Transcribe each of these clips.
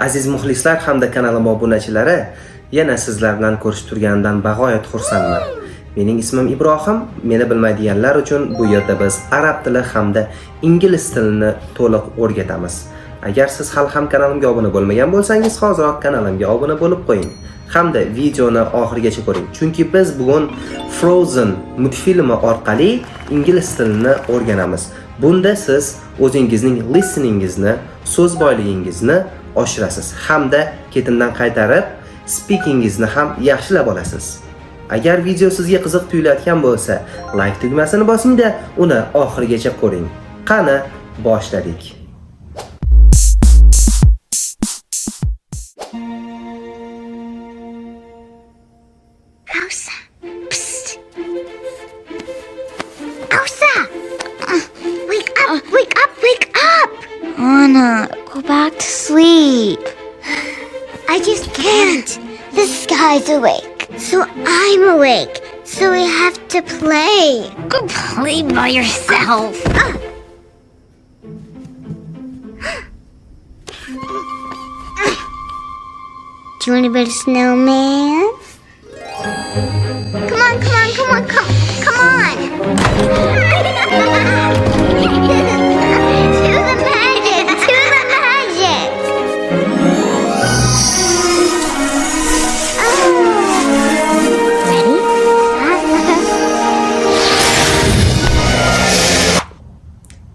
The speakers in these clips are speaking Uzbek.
Aziz muxlislar hamda kanalim obunachilari, yana sizlar bilan ko'rishib turgandan bag'oyat xursandman. Mening ismim Ibrohim. Meni bilmaydiganlar uchun bu yerda biz arab tili hamda ingliz tilini to'liq o'rgatamiz. Agar siz hali ham kanalimga obuna bo'lmagan bo'lsangiz, hoziroq kanalimga obuna bo'lib qo'ying. Hamda videoni oxirigacha ko'ring. Chunki biz bugun Frozen multfilmi orqali ingliz tilini o'rganamiz. Bunda siz o'zingizning listeningizni, so'z boyligingizni oshirasiz hamda ketimdan qaytarib speakingizni ham yaxshilab olasiz. Agar video sizga qiziq tuyulayotgan bo'lsa, like tugmasini bosing-da, uni oxirigacha ko'ring. Qani, boshladik. Elsa, psst. Elsa, wake up, wake up, wake up. Anna, go back to sleep. I just can't. The sky's awake, so I'm awake. So we have to play. Go play by yourself. Do you want to build a snowman? Come on, come on, come on, come on! To the magic! To the magic!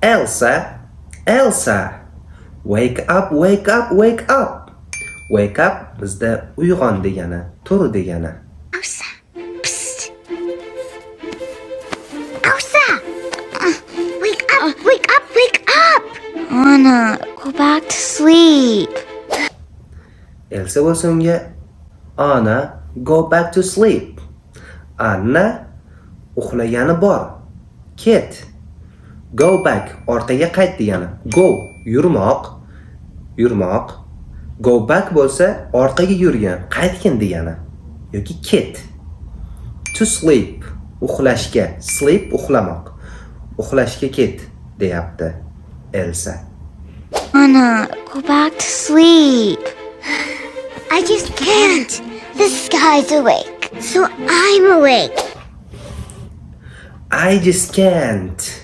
Elsa, Elsa, wake up, wake up, wake up. Wake up bizda uyg'on degani, tur degani. Elsa, psst! Elsa! Wake up, wake up, wake up! Anna, go back to sleep. Elsa bo'lsa unga Anna, go back to sleep. Anna, uxlagani bor. Ket. Go back, orqaga qayt degani. Go, yurmoq. Yurmoq. Go back bo'lsa orqaga yurgan, qaytgin degani. Yoki ket. To sleep, uxlashga. Sleep, uxlamoq. Uxlashga ket deyapti Elsa. Anna, go back to sleep. I just can't. The sky's awake, so I'm awake. I just can't.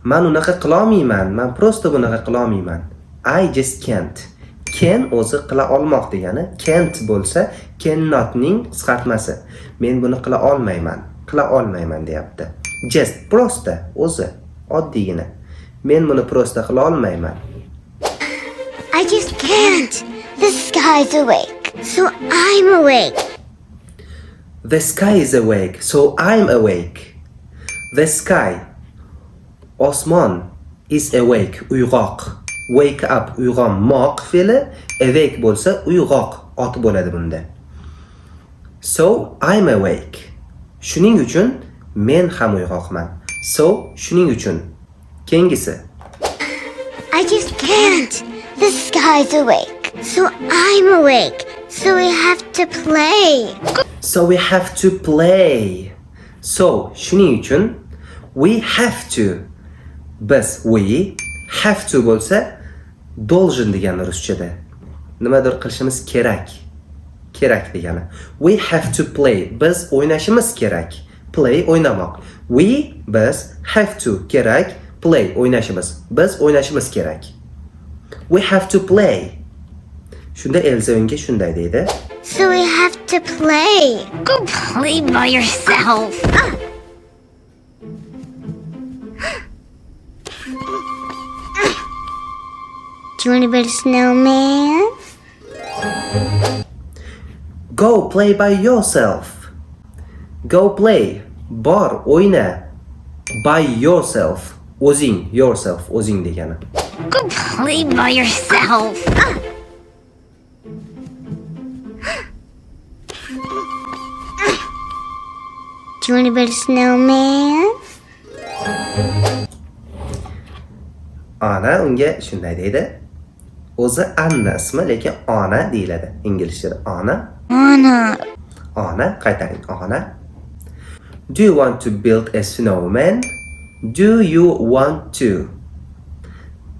Man unaqa qilolmayman. Man prosta bunaqa qilolmayman. I just can't. Can o'zi qila olmoq degani. Can't bo'lsa cannotning qisqartmasi. Men buni qila olmayman. Qila olmayman deyapti. Just prosta o'zi oddiygina. Men buni prosta qila olmayman. I just can't. The sky's awake, so I'm awake. The sky is awake, so I'm awake. The sky, osmon, is awake, uyg'oq. Wake up, uyg'onmoq fe'li, awake bo'lsa uyg'oq ot bo'ladi bunda. So I'm awake. Shuning uchun men ham uyg'oqman. So shuning uchun. Keyingisi. I just can't. The sky's awake, so I'm awake. So we have to play. So we have to play. So shuning uchun we have to. Biz we have to bo'lsa должен degani ruschada. Nimadir qilishimiz kerak. Kerak degani. We have to play. Biz o'ynashimiz kerak. Play o'ynamoq. We biz have to kerak. Play o'ynashimiz. Biz o'ynashimiz kerak. We have to play. Shunda Elsa unga shunday deydi. So we have to play. Go play by yourself. Do you want to build a snowman? Go play by yourself. Go play. Bor, o'yna. By yourself. O'zing, yourself, o'zing degani. Go play by yourself. Do you want to build a snowman? Ana unga shunday deydi. O'zi Anna ismi, lekin Ona deyiladi inglizchada. Ona. Anna. Ona, qaytaring. Ona. Do you want to build a snowman? Do you want to?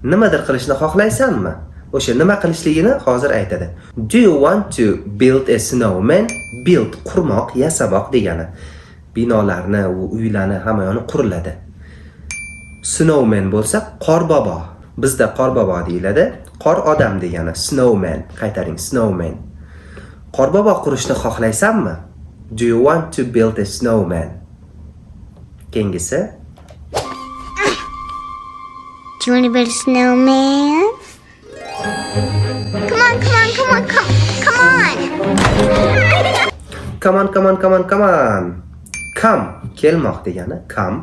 Nimadir qilishni xohlaysanmi? O'sha nima qilishligini hozir aytadi. Do you want to build a snowman? Build qurmoq, yasamoq degani. Binolarni, uylarni hamma yoni quriladi. Snowman bo'lsa qorbobo. Bizda qorbobo deyiladi. Qor odam degani snowman. Qaytaring, snowman. Qorbobo qurishni xohlaysanmi? Do you want to build a snowman? Kengisi. Do you want to build a snowman? Come on, come on, come on, come on! Come on. Come kelmoq degani come.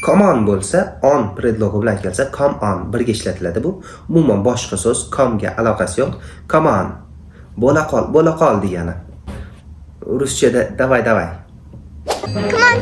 Come on bo'lsa on predlogi bilan kelsa come on birga ishlatiladi bu. Umuman boshqa so'z come ga aloqasi yo'q. Come on. Bo'la qol degani. Ruschada davay. Come on!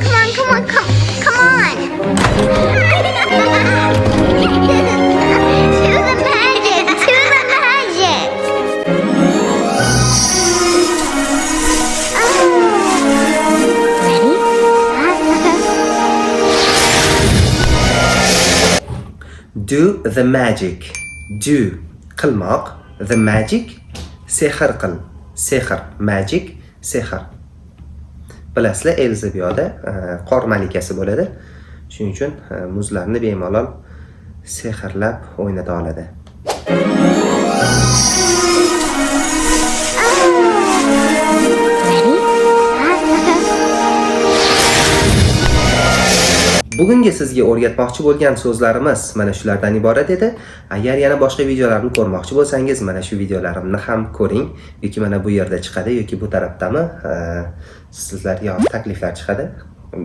To the magic! Do the magic. Do qilmoq, the magic sehr qil. Sehr, magic, sehr. Bilasizlar, Elza bu yoqda qor malikasi bo'ladi. Shuning uchun muzlarni bemalol sehrlab o'ynata oladi. Bugungi sizga o'rgatmoqchi bo'lgan so'zlarimiz mana shulardan iborat edi. Agar yana boshqa videolarni ko'rmoqchi bo'lsangiz, mana shu videolarimni ham ko'ring yoki mana bu yerda chiqadi yoki bu tarafdami sizlarga takliflar chiqadi.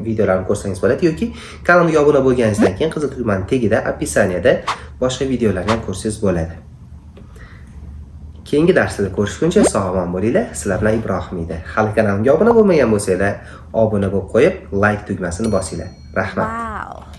Videolarni ko'rsangiz bo'ladi yoki kanalimga obuna bo'lganingizdan keyin qizil tugmaning tagida opisaniyada boshqa videolarni ham ko'rsangiz bo'ladi. Keyingi darslarda ko'rishguncha sog'-omon bo'linglar. Sizlar bilan Ibrohim edi. Hali kanalimga obuna bo'lmagan bo'lsanglar, obuna bo'lib qo'yib, like tugmasini bosinglar. Rahmat. Wow.